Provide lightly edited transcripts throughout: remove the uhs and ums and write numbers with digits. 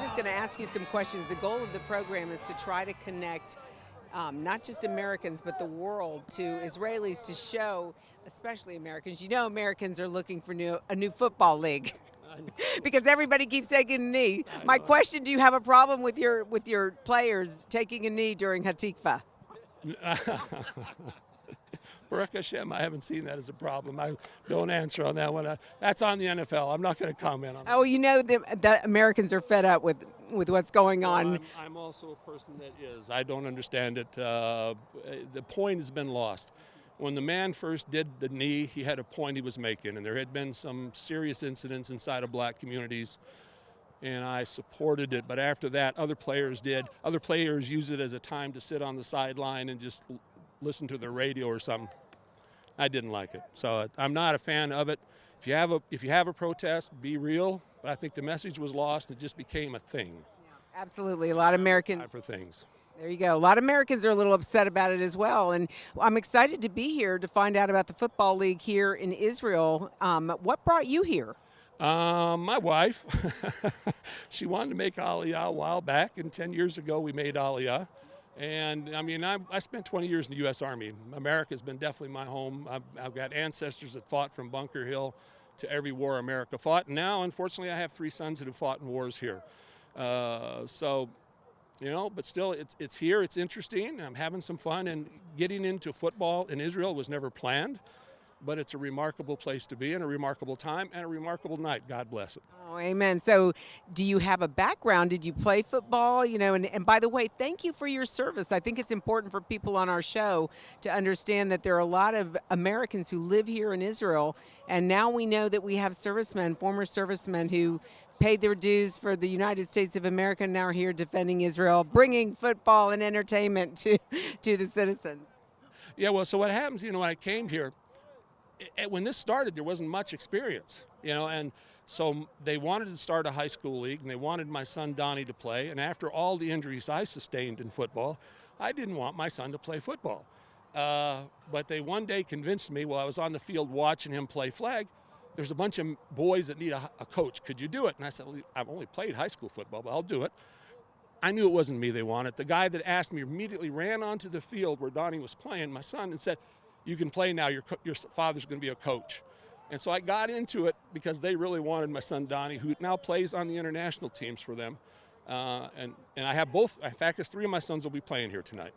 just going to ask you some questions. The goal of the program is to try to connect not just Americans, but the world to Israelis to show, especially Americans. You know, Americans are looking for a new football league because everybody keeps taking a knee. My question: do you have a problem with your players taking a knee during Hatikvah? Baruch Hashem, I haven't seen that as a problem. I don't answer on that one. That's on the NFL. I'm not going to comment on that. Oh, you know, the Americans are fed up with what's going on. I'm also a person that is. I don't understand it. The point has been lost. When the man first did the knee, he had a point he was making, and there had been some serious incidents inside of black communities, and I supported it. But after that, other players did. Other players used it as a time to sit on the sideline and just listen to the radio or something. I didn't like it, so I'm not a fan of it. If you have a protest, be real. But I think the message was lost. It just became a thing. Yeah, absolutely, a lot of Americans for things. There you go. A lot of Americans are a little upset about it as well, and I'm excited to be here to find out about the football league here in Israel. What brought you here? My wife. She wanted to make Aliyah a while back, and 10 years ago we made Aliyah. And I mean, I spent 20 years in the U.S. Army. America's been definitely my home. I've got ancestors that fought from Bunker Hill to every war America fought. And now, unfortunately, I have 3 sons that have fought in wars here. So, you know, but still, it's here. It's interesting. I'm having some fun. And getting into football in Israel was never planned. But it's a remarkable place to be, and a remarkable time, and a remarkable night. God bless it. Oh, amen. So do you have a background? Did you play football? You know, and by the way, thank you for your service. I think it's important for people on our show to understand that there are a lot of Americans who live here in Israel, and now we know that we have servicemen, former servicemen who paid their dues for the United States of America and now are here defending Israel, bringing football and entertainment to the citizens. Yeah, well, so what happens, you know, when I came here, when this started, there wasn't much experience, you know, and so they wanted to start a high school league, and they wanted my son Donnie to play. And after all the injuries I sustained in football, I didn't want my son to play football. But they one day convinced me while I was on the field watching him play flag, there's a bunch of boys that need a coach. Could you do it? And I said, well, I've only played high school football, but I'll do it. I knew it wasn't me they wanted. The guy that asked me immediately ran onto the field where Donnie was playing, my son, and said, you can play now, your father's going to be a coach. And so I got into it because they really wanted my son Donnie, who now plays on the international teams for them. And I have both, in fact, there's 3 of my sons will be playing here tonight.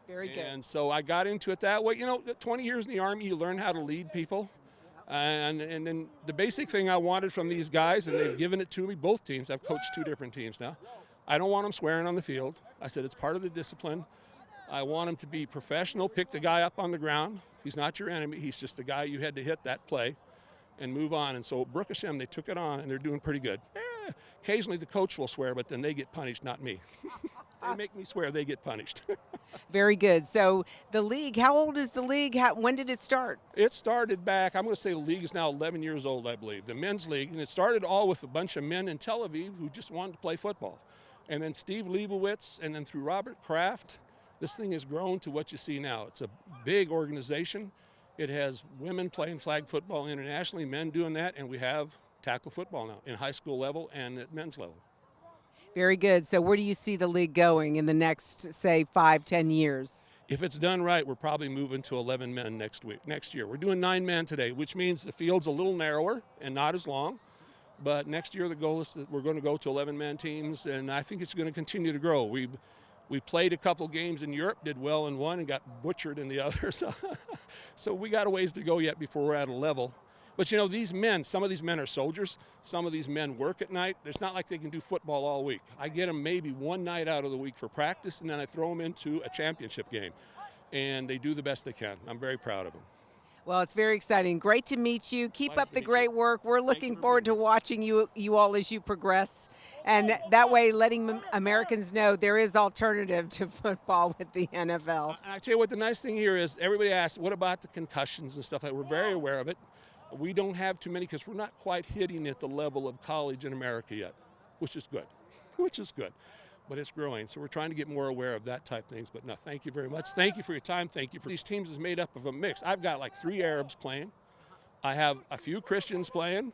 Very good. And so I got into it that way. You know, 20 years in the Army, you learn how to lead people. And then the basic thing I wanted from these guys, and they've given it to me, both teams, I've coached 2 different teams now. I don't want them swearing on the field. I said it's part of the discipline. I want him to be professional, pick the guy up on the ground. He's not your enemy. He's just the guy you had to hit that play and move on. And so, Baruch Hashem, they took it on, and they're doing pretty good. Occasionally the coach will swear, but then they get punished, not me. They make me swear, they get punished. Very good. So the league, how old is the league? When did it start? It started back, I'm going to say the league is now 11 years old, I believe, the men's league. And it started all with a bunch of men in Tel Aviv who just wanted to play football. And then Steve Leibowitz, and then through Robert Kraft, this thing has grown to what you see now. It's a big organization. It has women playing flag football internationally, men doing that, and we have tackle football now in high school level and at men's level. Very good. So where do you see the league going in the next, say, 5-10 years? If it's done right, we're probably moving to 11 men next year. We're doing 9 men today, which means the field's a little narrower and not as long. But next year the goal is that we're going to go to 11-man teams, and I think it's going to continue to grow. We played a couple games in Europe, did well in one, and got butchered in the other. So we got a ways to go yet before we're at a level. But, you know, these men, some of these men are soldiers. Some of these men work at night. It's not like they can do football all week. I get them maybe one night out of the week for practice, and then I throw them into a championship game. And they do the best they can. I'm very proud of them. Well, it's very exciting. Great to meet you. Keep up the great work. We're looking forward to watching you all as you progress. And that way, letting Americans know there is alternative to football with the NFL. I tell you what, the nice thing here is everybody asks, what about the concussions and stuff like that? We're very aware of it. We don't have too many because we're not quite hitting at the level of college in America yet, which is good, But it's growing, so we're trying to get more aware of that type of things. But no, thank you very much. Thank you for your time. Thank you for these teams is made up of a mix. I've got like 3 Arabs playing. I have a few Christians playing.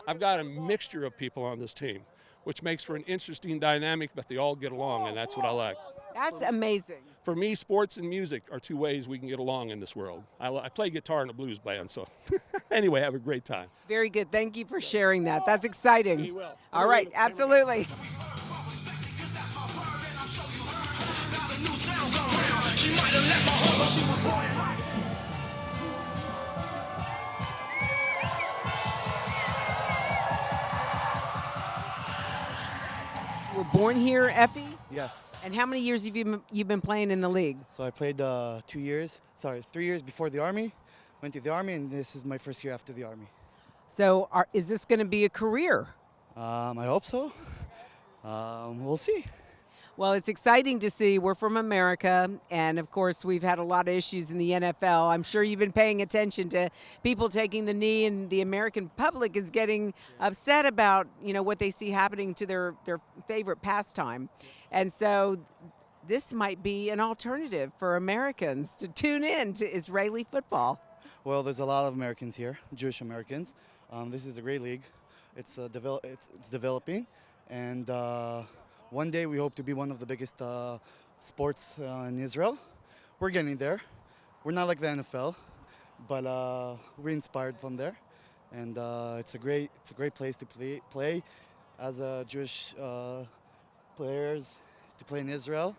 I've got a mixture of people on this team. which makes for an interesting dynamic, but they all get along, and that's what I like. That's amazing. For me, sports and music are two ways we can get along in this world. I play guitar in a blues band, so anyway, have a great time. Very good. Thank you for sharing that. That's exciting. You will. All right, absolutely. You were born here, Effie? Yes. And how many years have you been playing in the league? So I played 3 years before the Army, went to the Army, and this is my first year after the Army. So is this going to be a career? I hope so. We'll see. Well, it's exciting to see. We're from America, and of course, we've had a lot of issues in the NFL. I'm sure you've been paying attention to people taking the knee, and the American public is getting upset about, what they see happening to their favorite pastime. And so this might be an alternative for Americans to tune in to Israeli football. Well, there's a lot of Americans here, Jewish Americans. This is a great league. It's developing, and one day we hope to be one of the biggest sports in Israel. We're getting there. We're not like the NFL, but we're inspired from there, and it's a great place to play as a Jewish players to play in Israel,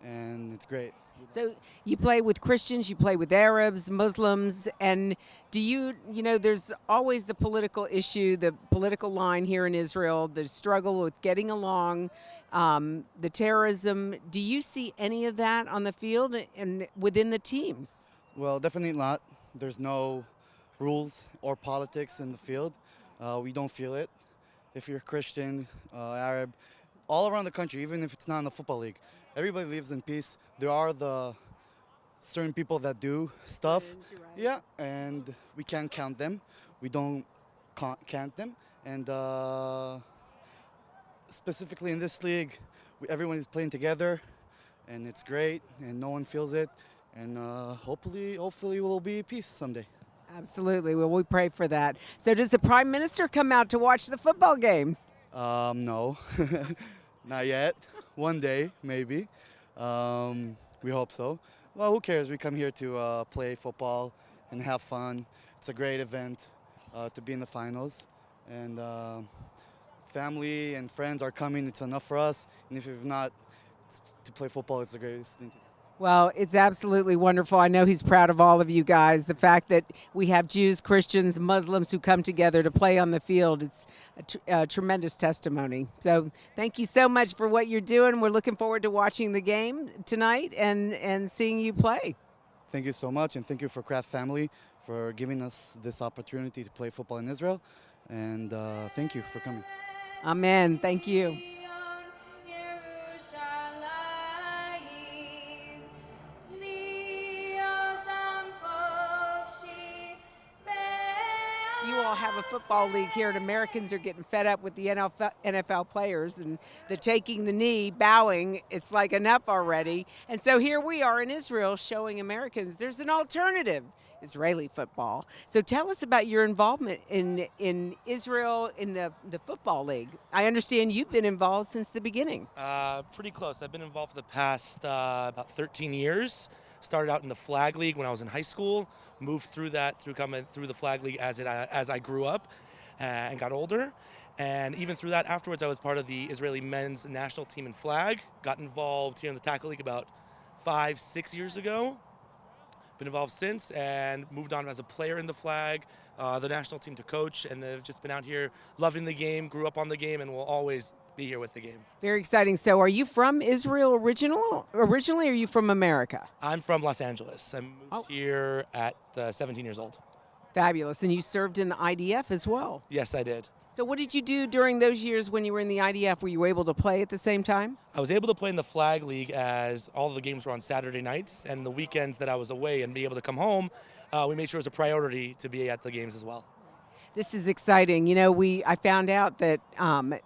and it's great. So you play with Christians, you play with Arabs, Muslims, and do there's always the political issue, the political line here in Israel, the struggle with getting along, the terrorism. Do you see any of that on the field and within the teams? Well, definitely not. There's no rules or politics in the field. We don't feel it. If you're Christian, Arab, all around the country, even if it's not in the football league, everybody lives in peace. There are the certain people that do stuff, yeah, and we can't count them. We don't count them, and specifically in this league, everyone is playing together, and it's great, and no one feels it, and hopefully we'll be peace someday. Absolutely. Well, we pray for that. So does the Prime Minister come out to watch the football games? No, not yet. One day, maybe. We hope so. Well, who cares? We come here to play football and have fun. It's a great event to be in the finals. And family and friends are coming. It's enough for us. And if you've not, to play football, it's the greatest thing. Well, it's absolutely wonderful. I know he's proud of all of you guys. The fact that we have Jews, Christians, Muslims who come together to play on the field, it's a tremendous testimony. So thank you so much for what you're doing. We're looking forward to watching the game tonight and seeing you play. Thank you so much, and thank you for Kraft family for giving us this opportunity to play football in Israel. And thank you for coming. Amen. Thank you. You all have a football league here, and Americans are getting fed up with the NFL players and the taking the knee, bowing. It's like enough already. And so here we are in Israel showing Americans there's an alternative, Israeli football. So tell us about your involvement in Israel in the football league. I understand you've been involved since the beginning. Pretty close. I've been involved for the past about 13 years. Started out in the flag league when I was in high school. Moved through that, coming through the flag league as I grew up and got older. And even through that afterwards, I was part of the Israeli men's national team in flag. Got involved here in the tackle league about 5-6 years ago. Been involved since and moved on as a player in the flag, the national team to coach, and I've just been out here loving the game, grew up on the game, and will always be here with the game. Very exciting. So are you from Israel originally, or are you from America? I'm from Los Angeles. I moved here at 17 years old. Fabulous. And you served in the IDF as well. Yes, I did. So what did you do during those years when you were in the IDF? Were you able to play at the same time? I was able to play in the flag league as all of the games were on Saturday nights, and the weekends that I was away and be able to come home, we made sure it was a priority to be at the games as well. This is exciting. You know, I found out that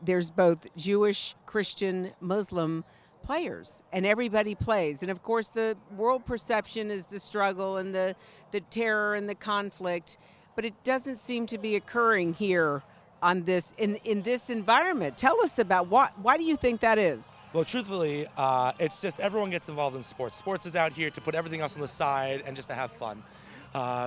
there's both Jewish, Christian, Muslim players, and everybody plays. And of course, the world perception is the struggle and the terror and the conflict, but it doesn't seem to be occurring here on this in this environment. Tell us about why do you think that is? Well, truthfully, it's just everyone gets involved in sports. Sports is out here to put everything else on the side and just to have fun.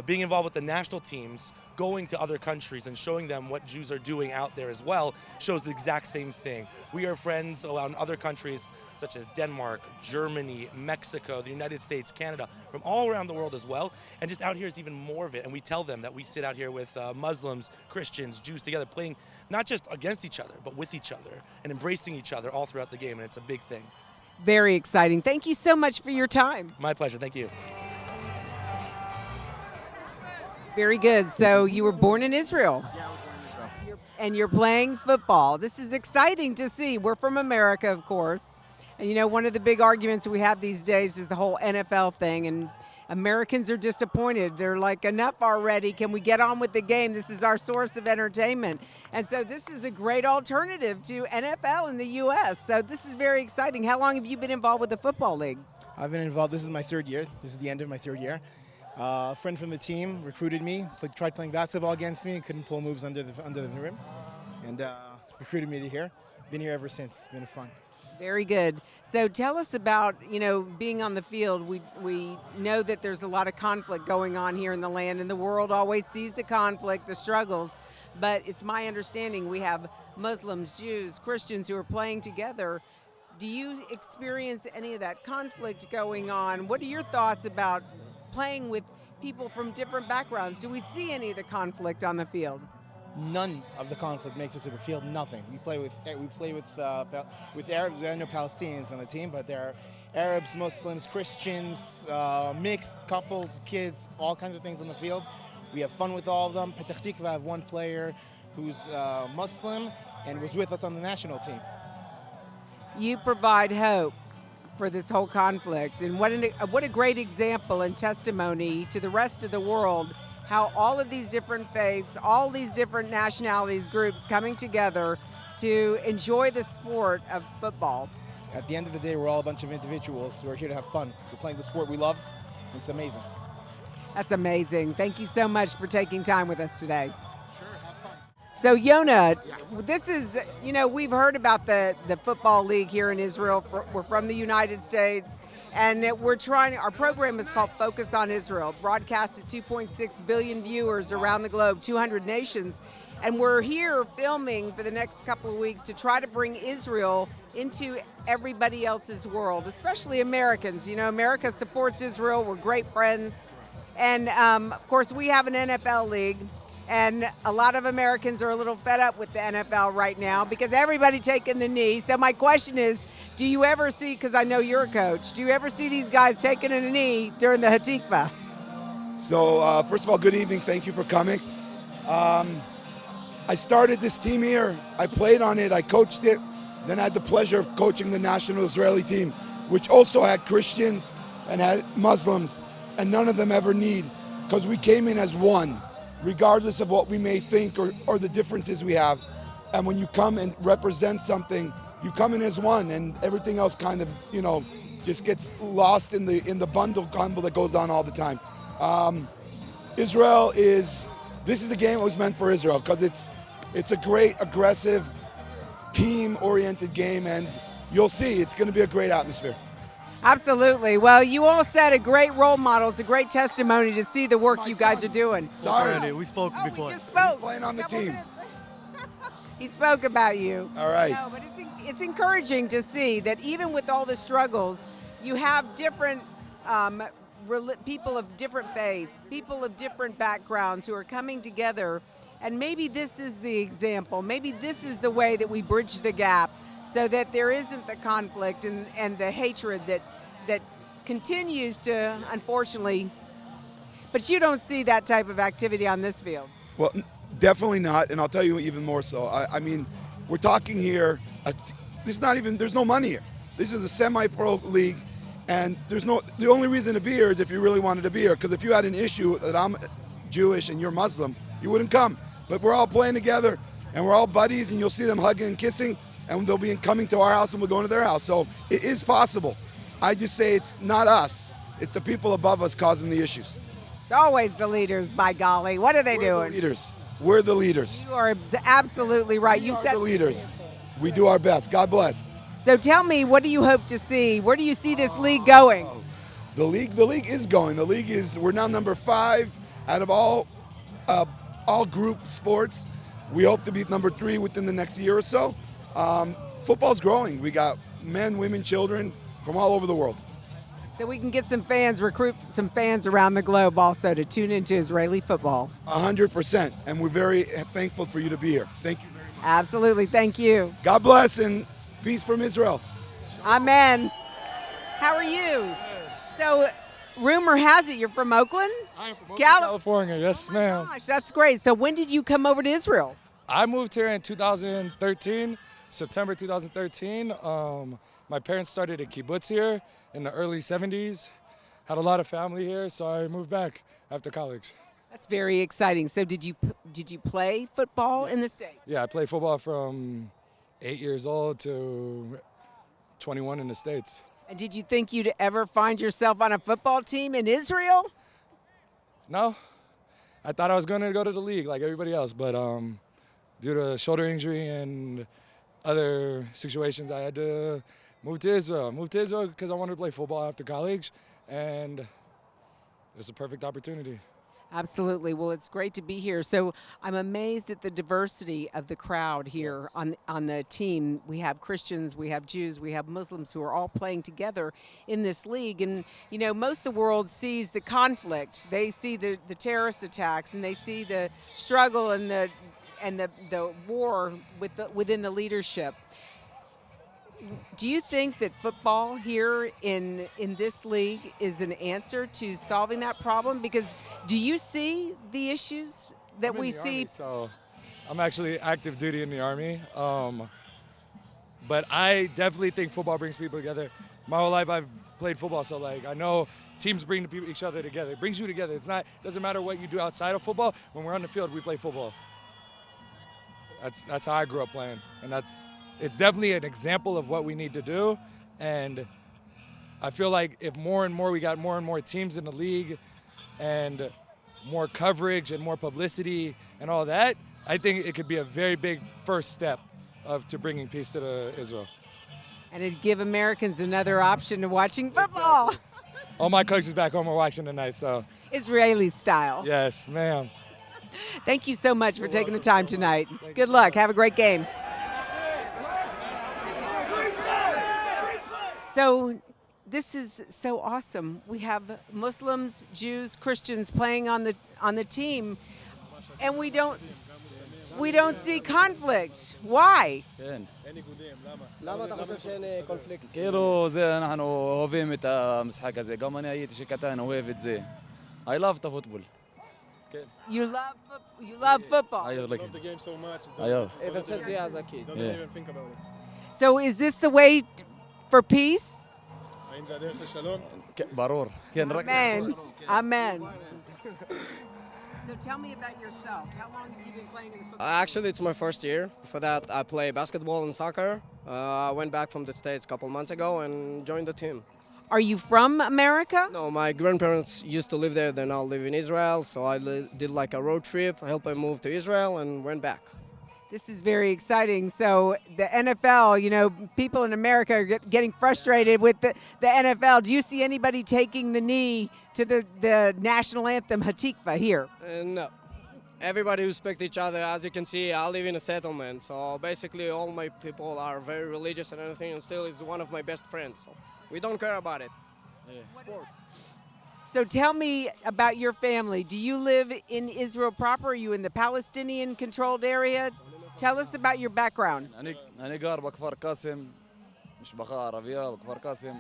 Being involved with the national teams, going to other countries and showing them what Jews are doing out there as well shows the exact same thing. We are friends around other countries such as Denmark, Germany, Mexico, the United States, Canada, from all around the world as well. And just out here is even more of it. And we tell them that we sit out here with Muslims, Christians, Jews together, playing not just against each other, but with each other and embracing each other all throughout the game. And it's a big thing. Very exciting. Thank you so much for your time. My pleasure. Thank you. Very good. So you were born in Israel. Yeah, I was born in Israel. And you're playing football. This is exciting to see. We're from America, of course. And you know, one of the big arguments we have these days is the whole NFL thing. And Americans are disappointed. They're like, enough already. Can we get on with the game? This is our source of entertainment. And so this is a great alternative to NFL in the U.S. So this is very exciting. How long have you been involved with the Football League? I've been involved. This is my third year. This is the end of my third year. A friend from the team recruited me, tried playing basketball against me, couldn't pull moves under the rim, and recruited me to here. Been here ever since. It's been fun. Very good. So tell us about, you know, being on the field. We know that there's a lot of conflict going on here in the land, and the world always sees the conflict, the struggles. But it's my understanding we have Muslims, Jews, Christians who are playing together. Do you experience any of that conflict going on? What are your thoughts about playing with people from different backgrounds? Do we see any of the conflict on the field? None of the conflict makes it to the field. Nothing. We play with Arabs and Palestinians on the team, but there are Arabs, Muslims, Christians, mixed couples, kids, all kinds of things on the field. We have fun with all of them. Hatikvah, I have one player who's Muslim and was with us on the national team. You provide hope for this whole conflict, and what a great example and testimony to the rest of the world, how all of these different faiths, all these different nationalities, groups coming together to enjoy the sport of football. At the end of the day, we're all a bunch of individuals who are here to have fun. We're playing the sport we love. It's amazing. That's amazing. Thank you so much for taking time with us today. Sure, have fun. So Yona, this is, you know, we've heard about the Football League here in Israel. We're from the United States, and we're trying, our program is called Focus on Israel, broadcast to 2.6 billion viewers around the globe, 200 nations. And we're here filming for the next couple of weeks to try to bring Israel into everybody else's world, especially Americans. You know, America supports Israel. We're great friends. And of course, we have an NFL league. And a lot of Americans are a little fed up with the NFL right now because everybody taking the knee. So my question is, do you ever see, because I know you're a coach, do you ever see these guys taking a knee during the Hatikvah? So first of all, good evening. Thank you for coming. I started this team here. I played on it. I coached it. Then I had the pleasure of coaching the national Israeli team, which also had Christians and had Muslims, and none of them ever kneed because we came in as one, regardless of what we may think or the differences we have. And when you come and represent something, you come in as one, and everything else kind of, you know, just gets lost in the bundle that goes on all the time. Israel this is the game that was meant for Israel because it's a great, aggressive, team-oriented game, and you'll see it's going to be a great atmosphere. Absolutely. Well, you all set a great role model. It's a great testimony to see the work you guys are doing. Sorry. We spoke before. We just spoke. He's playing on the team. He spoke about you. All right. No, but it's encouraging to see that even with all the struggles, you have different people of different faiths, people of different backgrounds who are coming together. And maybe this is the example. Maybe this is the way that we bridge the gap so that there isn't the conflict and the hatred that continues to, unfortunately. But you don't see that type of activity on this field. Well, definitely not, and I'll tell you even more so. I mean, we're talking here, there's no money here. This is a semi-pro league, and the only reason to be here is if you really wanted to be here, because if you had an issue that I'm Jewish and you're Muslim, you wouldn't come. But we're all playing together, and we're all buddies, and you'll see them hugging and kissing, and they'll be coming to our house, and we're going to their house. So it is possible. I just say it's not us. It's the people above us causing the issues. It's always the leaders, by golly. What are they We're doing? the leaders. we're the leaders. You are absolutely right. We You are said the leaders. We do our best. God bless. So tell me, what do you hope to see? Where do you see this league going? The league is going. The league is. We're now number 5 out of all group sports. We hope to be number 3 within the next year or so. Football's growing. We got men, women, children from all over the world. So we can get some fans, recruit some fans around the globe also to tune into Israeli football. 100%. And we're very thankful for you to be here. Thank you very much. Absolutely. Thank you. God bless and peace from Israel. Amen. How are you? So, rumor has it you're from Oakland? I am from Oakland, Cali- California. Yes, ma'am. Gosh, that's great. So when did you come over to Israel? I moved here in 2013, September 2013. My parents started a kibbutz here in the early 70s. Had a lot of family here, so I moved back after college. That's very exciting. So did you play football in the States? Yeah, I played football from 8 years old to 21 in the States. And did you think you'd ever find yourself on a football team in Israel? No, I thought I was going to go to the league like everybody else, but due to shoulder injury and other situations, I had to move to Israel. Moved to Israel because I wanted to play football after college, and it's a perfect opportunity. Absolutely. Well, it's great to be here. So I'm amazed at the diversity of the crowd here on the team. We have Christians, we have Jews, we have Muslims who are all playing together in this league. And, you know, most of the world sees the conflict. They see the terrorist attacks, and they see the struggle and the war within the leadership. Do you think that football here in this league is an answer to solving that problem? Because do you see the issues that we see? Army, so I'm actually active duty in the Army. But I definitely think football brings people together. My whole life I've played football, so like I know teams bring each other together. It brings you together. Doesn't matter what you do outside of football. When we're on the field, we play football. That's how I grew up playing, and it's definitely an example of what we need to do. And I feel like if we got more and more teams in the league and more coverage and more publicity and all that, I think it could be a very big first step to bringing peace to Israel. And it'd give Americans another option to watching football. All my coaches back home are watching tonight, so. Israeli style. Yes, ma'am. Thank you so much for taking the time tonight. Good luck. Have a great game. So this is so awesome. We have Muslims, Jews, Christians playing on the team, and we don't see conflict. Why? למה אתה חושב שאין קונפליקט? כאילו זה אנחנו אוהבים את המשחק הזה. גם אני הייתי שקטן אוהב את זה. I love the football. You love football. I love the game so much. Even since he has a kid. Doesn't even think about it. So is this the way for peace? האם זה הדרך לשלום? ברור. כן, רק... Amen. Amen. So tell me about yourself. How long have you been playing in the football? Actually, it's my first year. Before that, I play basketball and soccer. I went back from the States a couple months ago and joined the team. Are you from America? No, my grandparents used to live there. They now live in Israel. So I did like a road trip. I helped them move to Israel and went back. This is very exciting. So the NFL, you know, people in America are getting frustrated with the NFL. Do you see anybody taking the knee to the national anthem Hatikvah here? No. Everybody respects each other. As you can see, I live in a settlement. So basically all my people are very religious and everything, and still is one of my best friends. So we don't care about it. Sports. So tell me about your family. Do you live in Israel proper? Are you in the Palestinian controlled area? Tell us about your background. אני גר בכפר קאסם, משפחה ערבייה בכפר קאסם.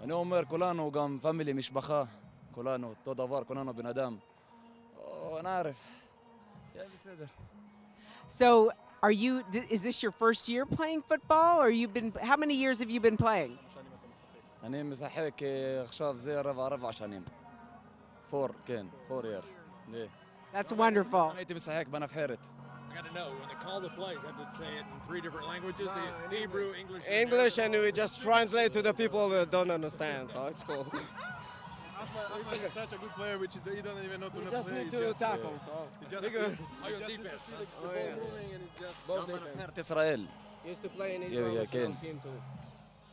אני אומר כולנו גם פמילי משפחה, כולנו אותו דבר, כולנו בן אדם. אני עارف. יהיה בסדר. So is this your first year playing football, or how many years have you been playing? אני משחק עכשיו זה רבע שנים. 4 year. That's wonderful. הייתי משחק בנבחרת. I got to know, when they call the plays, I have to say it in 3 different languages, Hebrew, English, English, and we just translate to the people that don't understand. So it's cool. Osman is such a good player, which he doesn't even know to We not just play. need He to just, tackle. So. he just, Be good. he just needs to see the ball moving, and it's just Both defense. نهر إسرائيل. He used to play in Yeah, Israel yeah, national Ken. team too.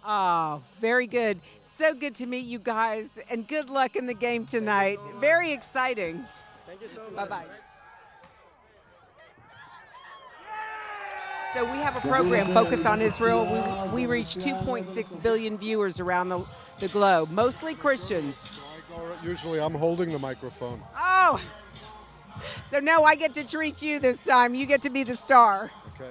Oh, very good. So good to meet you guys, and good luck in the game tonight. Very exciting. Thank you so much. Bye-bye. So we have a program focused on Israel. We reach 2.6 billion viewers around the globe, mostly Christians. Usually I'm holding the microphone. Oh, so no, I get to treat you this time. You get to be the star. Okay.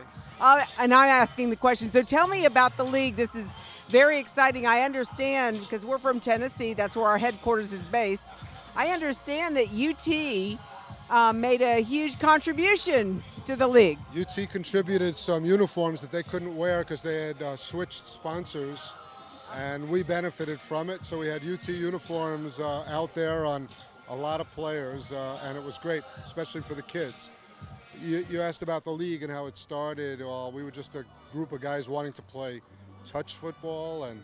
And I'm asking the question. So tell me about the league. This is very exciting. I understand, because we're from Tennessee, that's where our headquarters is based. I understand that UT made a huge contribution to the league. UT contributed some uniforms that they couldn't wear because they had switched sponsors, and we benefited from it. So we had UT uniforms out there on a lot of players, and it was great, especially for the kids. You asked about the league and how it started. We were just a group of guys wanting to play touch football and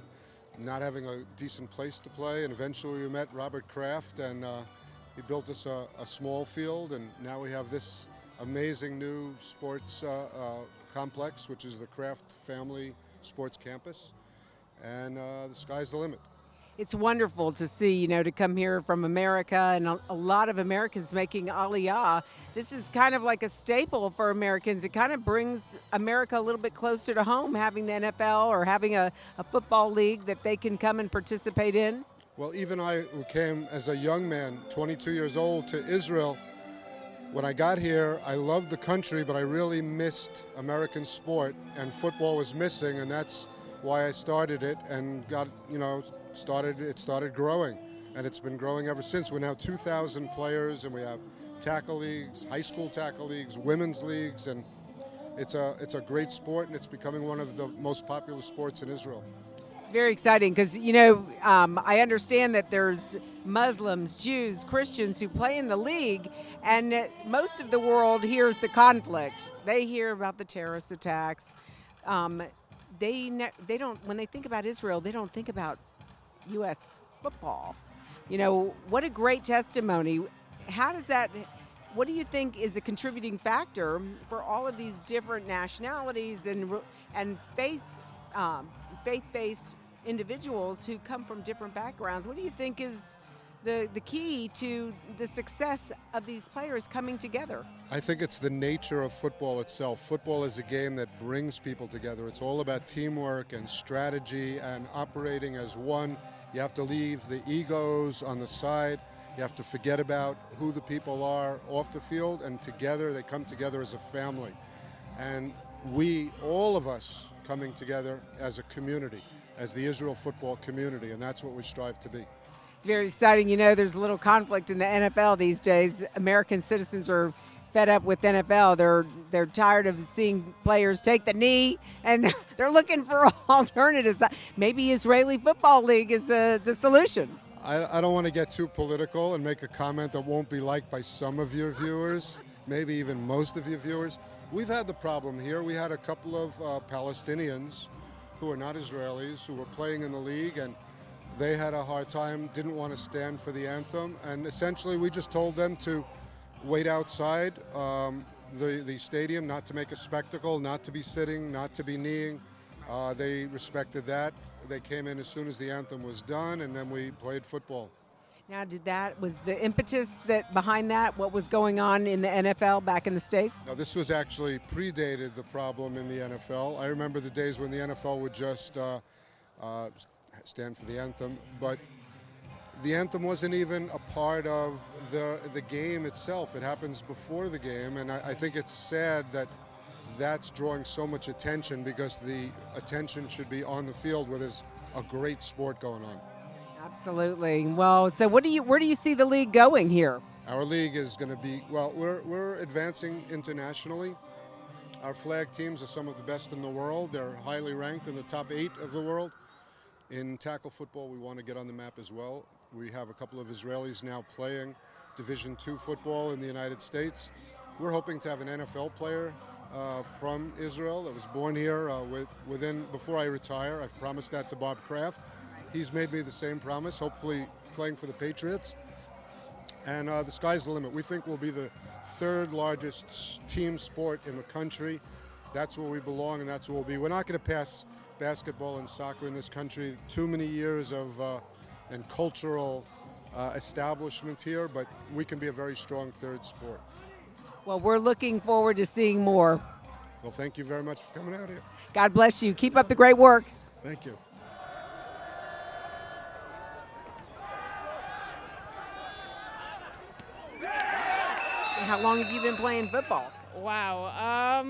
not having a decent place to play. And eventually we met Robert Kraft, and he built us a small field. And now we have this amazing new sports complex, which is the Kraft Family Sports Campus. And the sky's the limit. It's wonderful to see, to come here from America, and a lot of Americans making Aliyah. This is kind of like a staple for Americans. It kind of brings America a little bit closer to home, having the NFL or having a football league that they can come and participate in. Well, even I, who came as a young man, 22 years old, to Israel, when I got here, I loved the country, but I really missed American sport, and football was missing, and that's why I started it and got, it started growing, and it's been growing ever since. We're now 2,000 players, and we have tackle leagues, high school tackle leagues, women's leagues, and it's a great sport, and it's becoming one of the most popular sports in Israel. It's very exciting because, I understand that there's Muslims, Jews, Christians who play in the league, and most of the world hears the conflict. They hear about the terrorist attacks. They don't, when they think about Israel, they don't think about U.S. football. What a great testimony. What do you think is a contributing factor for all of these different nationalities and faith-based individuals who come from different backgrounds? What do you think is the key to the success of these players coming together? I think it's the nature of football itself. Football is a game that brings people together. It's all about teamwork and strategy and operating as one. You have to leave the egos on the side. You have to forget about who the people are off the field, and together they come together as a family. And all of us, coming together as a community, as the Israel football community, and that's what we strive to be. It's very exciting. There's a little conflict in the NFL these days. American citizens are fed up with NFL. They're tired of seeing players take the knee, and they're looking for alternatives. Maybe Israeli Football League is the solution. I don't want to get too political and make a comment that won't be liked by some of your viewers, maybe even most of your viewers. We've had the problem here. We had a couple of Palestinians who are not Israelis who were playing in the league, and they had a hard time, didn't want to stand for the anthem, and essentially we just told them to wait outside the stadium, not to make a spectacle, not to be sitting, not to be kneeling. They respected that. They came in as soon as the anthem was done, and then we played football. Now, was the impetus behind that what was going on in the NFL back in the States? Now, this was actually predated the problem in the NFL. I remember the days when the NFL would just stand for the anthem, but the anthem wasn't even a part of the game itself. It happens before the game, and I think it's sad that that's drawing so much attention, because the attention should be on the field where there's a great sport going on. Absolutely. Well, so where do you see the league going here? Our league is going to be, we're advancing internationally. Our flag teams are some of the best in the world. They're highly ranked in the top 8 of the world. In tackle football, we want to get on the map as well. We have a couple of Israelis now playing Division II football in the United States. We're hoping to have an NFL player from Israel that was born here before I retire. I've promised that to Bob Kraft. He's made me the same promise. Hopefully playing for the Patriots. And the sky's the limit. We think we'll be the third largest team sport in the country. That's where we belong, and that's where we'll be. We're not going to pass basketball and soccer in this country. Too many years of and cultural establishment here, but we can be a very strong third sport. Well, we're looking forward to seeing more. Well, thank you very much for coming out here. God bless you. Keep up the great work. Thank you. How long have you been playing football? Wow,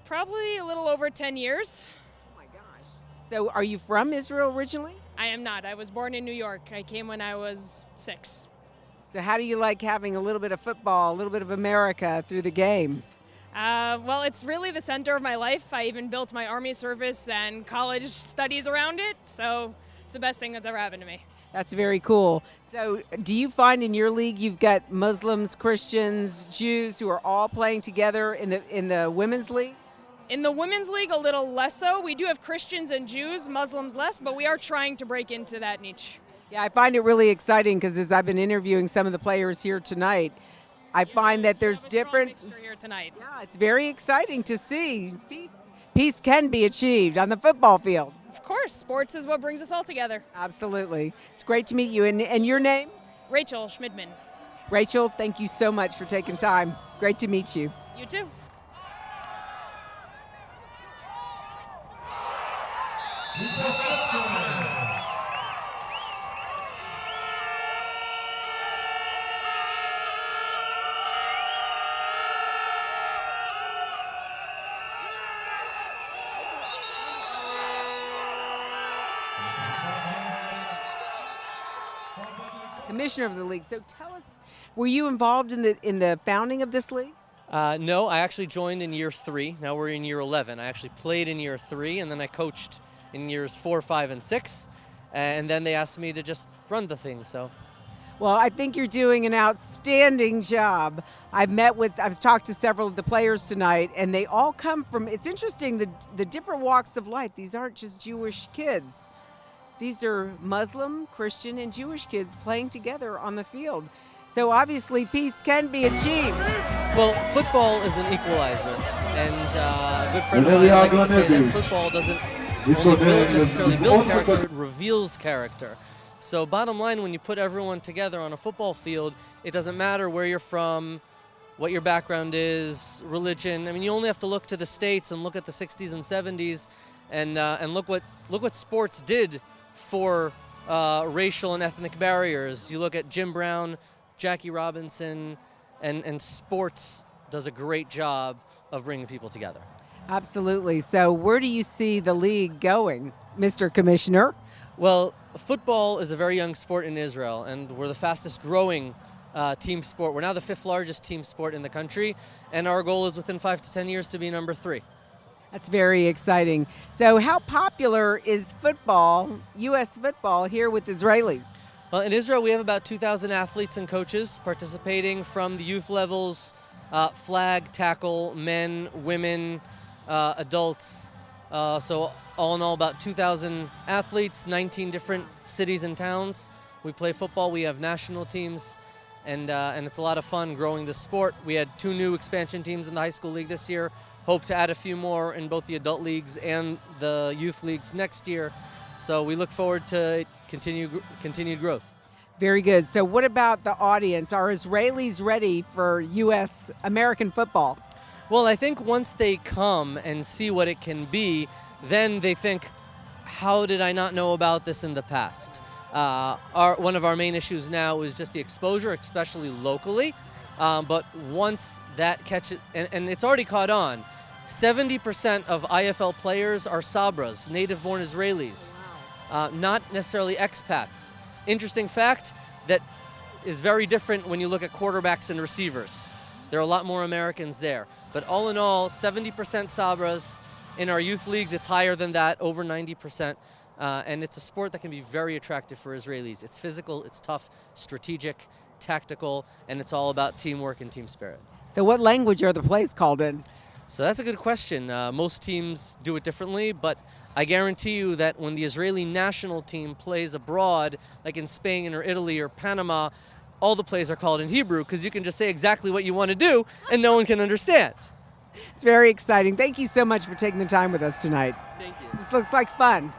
probably a little over 10 years. Oh my gosh. So are you from Israel originally? I am not. I was born in New York. I came when I was 6. So how do you like having a little bit of football, a little bit of America through the game? Well, it's really the center of my life. I even built my Army service and college studies around it, so it's the best thing that's ever happened to me. That's very cool. So do you find in your league you've got Muslims, Christians, Jews who are all playing together in the women's league? In the women's league, a little less so. We do have Christians and Jews, Muslims less, but we are trying to break into that niche. Yeah, I find it really exciting because as I've been interviewing some of the players here tonight, I find that there's different. Here tonight. Yeah, it's very exciting to see. Peace can be achieved on the football field. Of course, sports is what brings us all together. Absolutely. It's great to meet you. And your name? Rachel Schmidman. Rachel, thank you so much for taking time. Great to meet you. You too. Commissioner of the league. So tell us, were you involved in the founding of this league? No, I actually joined in year 3. Now we're in year 11. I actually played in year 3, and then I coached in years 4, 5, and 6. And then they asked me to just run the thing. So, well, I think you're doing an outstanding job. I've talked to several of the players tonight, and they all come from. It's interesting the different walks of life. These aren't just Jewish kids. These are Muslim, Christian, and Jewish kids playing together on the field. So obviously peace can be achieved. well, football is an equalizer. And a good friend of mine likes to say that football doesn't only necessarily build character, it reveals character. So bottom line, when you put everyone together on a football field, it doesn't matter where you're from, what your background is, religion. I mean, you only have to look to the States and look at the 60s and 70s and look what sports did for racial and ethnic barriers. You look at Jim Brown, Jackie Robinson, and sports does a great job of bringing people together. Absolutely. So where do you see the league going, Mr. Commissioner? Well, football is a very young sport in Israel, and we're the fastest growing team sport. We're now the 5th largest team sport in the country, and our goal is within 5 to 10 years to be number 3. That's very exciting. So how popular is football, U.S. football, here with Israelis? Well, in Israel, we have about 2,000 athletes and coaches participating from the youth levels, flag, tackle, men, women, adults. So all in all, about 2,000 athletes, 19 different cities and towns. We play football. We have national teams, and it's a lot of fun growing the sport. We had 2 new expansion teams in the high school league this year. Hope to add a few more in both the adult leagues and the youth leagues next year. So we look forward to continued growth. Very good. So what about the audience? Are Israelis ready for U.S. American football? Well, I think once they come and see what it can be, then they think, how did I not know about this in the past? One of our main issues now is just the exposure, especially locally. But once that catches, and it's already caught on, 70% of IFL players are Sabras, native-born Israelis, not necessarily expats. Interesting fact that is very different when you look at quarterbacks and receivers. There are a lot more Americans there. But all in all, 70% Sabras. In our youth leagues, it's higher than that, over 90%. And it's a sport that can be very attractive for Israelis. It's physical, it's tough, strategic, tactical, and it's all about teamwork and team spirit. So what language are the plays called in? So that's a good question. Most teams do it differently, but I guarantee you that when the Israeli national team plays abroad, like in Spain or Italy or Panama, all the plays are called in Hebrew because you can just say exactly what you want to do and no one can understand. It's very exciting. Thank you so much for taking the time with us tonight. Thank you. This looks like fun.